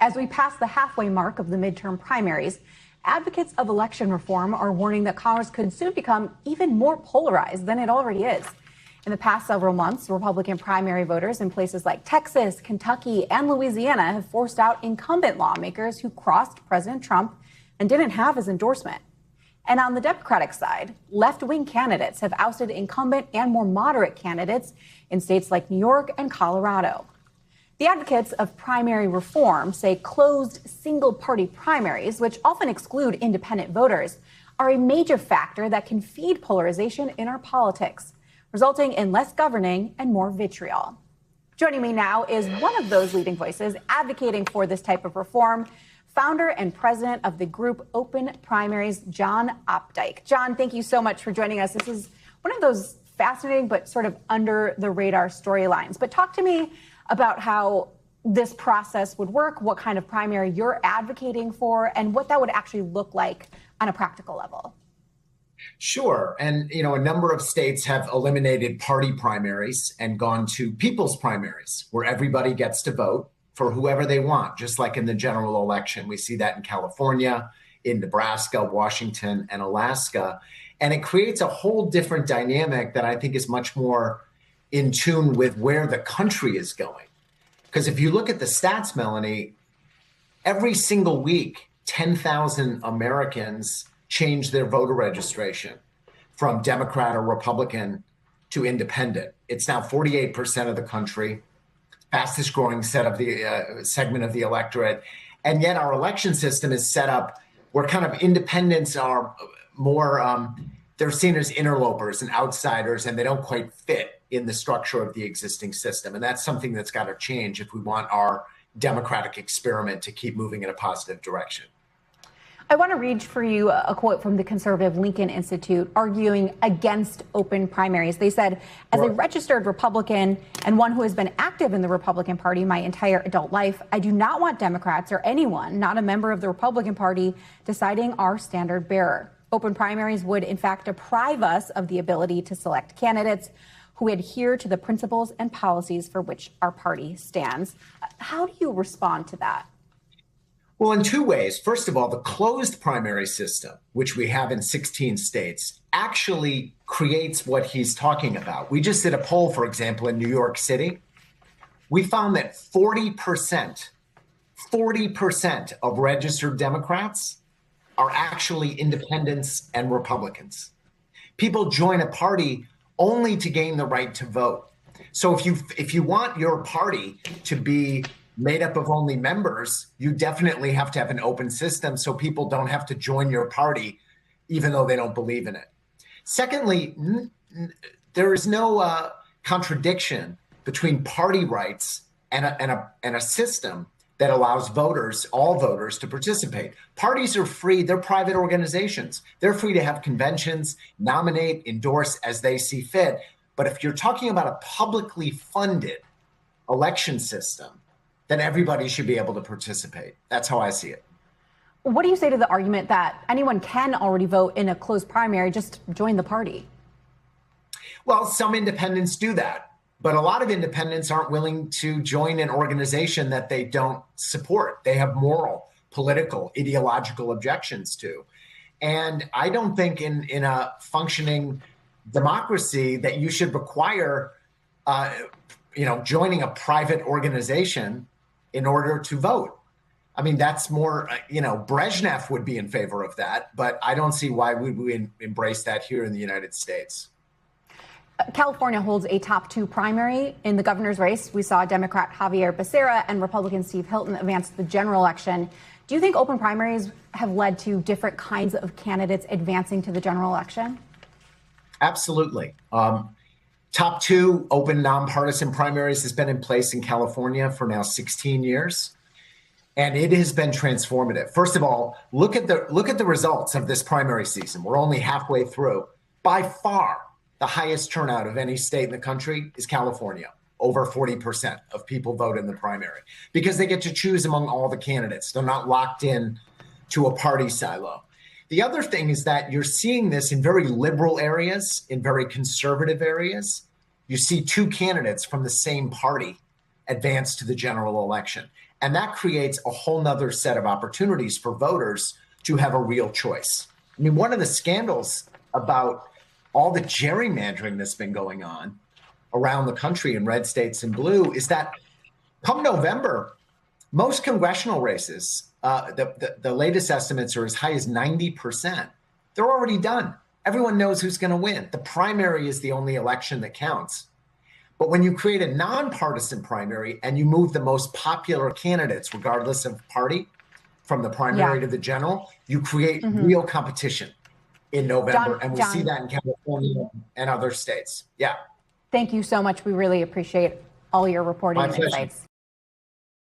As we pass the halfway mark of the midterm primaries, advocates of election reform are warning that Congress could soon become even more polarized than it already is. In the past several months, Republican primary voters in places like Texas, Kentucky, and Louisiana have forced out incumbent lawmakers who crossed President Trump and didn't have his endorsement. And on the Democratic side, left-wing candidates have ousted incumbent and more moderate candidates in states like New York and Colorado. The advocates of primary reform say closed single-party primaries, which often exclude independent voters, are a major factor that can feed polarization in our politics, resulting in less governing and more vitriol. Joining me now is one of those leading voices advocating for this type of reform, founder and president of the group Open Primaries, John Opdycke. John, thank you so much for joining us. This is one of those fascinating but sort of under the radar storylines. But talk to me about how this process would work, what kind of primary you're advocating for, and what that would actually look like on a practical level. Sure. And, a number of states have eliminated party primaries and gone to people's primaries, where everybody gets to vote for whoever they want, just like in the general election. We see that in California, in Nebraska, Washington, and Alaska. And it creates a whole different dynamic that I think is much more in tune with where the country is going. Because if you look at the stats, Melanie, every single week, 10,000 Americans change their voter registration from Democrat or Republican to independent. It's now 48% of the country, fastest growing segment of the electorate. And yet our election system is set up where kind of independents are more, they're seen as interlopers and outsiders, and they don't quite fit in the structure of the existing system. And that's something that's got to change if we want our democratic experiment to keep moving in a positive direction. I want to read for you a quote from the conservative Lincoln Institute arguing against open primaries. They said, as a registered Republican and one who has been active in the Republican Party my entire adult life, I do not want Democrats or anyone not a member of the Republican Party deciding our standard bearer. Open primaries would, in fact, deprive us of the ability to select candidates who adhere to the principles and policies for which our party stands. How do you respond to that? Well, in two ways. First of all, the closed primary system, which we have in 16 states, actually creates what he's talking about. We just did a poll, for example, in New York City. We found that 40% of registered Democrats are actually independents and Republicans. People join a party only to gain the right to vote. So if you want your party to be made up of only members, you definitely have to have an open system so people don't have to join your party, even though they don't believe in it. Secondly, there is no contradiction between party rights and a system that allows all voters to participate. Parties are free. They're private organizations. They're free to have conventions, nominate, endorse as they see fit. But if you're talking about a publicly funded election system, then everybody should be able to participate. That's how I see it. What do you say to the argument that anyone can already vote in a closed primary, just join the party? Well, some independents do that, but a lot of independents aren't willing to join an organization that they don't support. They have moral, political, ideological objections to. And I don't think in a functioning democracy that you should require, joining a private organization in order to vote. I mean, that's more, Brezhnev would be in favor of that, but I don't see why we would embrace that here in the United States. California holds a top two primary in the governor's race. We saw Democrat Javier Becerra and Republican Steve Hilton advance the general election. Do you think open primaries have led to different kinds of candidates advancing to the general election? Absolutely. Top two open nonpartisan primaries has been in place in California for now 16 years, and it has been transformative. First of all, look at the results of this primary season. We're only halfway through. By far, the highest turnout of any state in the country is California. Over 40% of people vote in the primary because they get to choose among all the candidates. They're not locked in to a party silo. The other thing is that you're seeing this in very liberal areas, in very conservative areas. You see two candidates from the same party advance to the general election. And that creates a whole nother set of opportunities for voters to have a real choice. I mean, one of the scandals about all the gerrymandering that's been going on around the country in red states and blue is that come November, most congressional races, the latest estimates are as high as 90%. They're already done. Everyone knows who's going to win. The primary is the only election that counts. But when you create a nonpartisan primary and you move the most popular candidates, regardless of party, from the primary to the general, you create real competition in November. And we see that in California and other states. Yeah. Thank you so much. We really appreciate all your reporting and insights.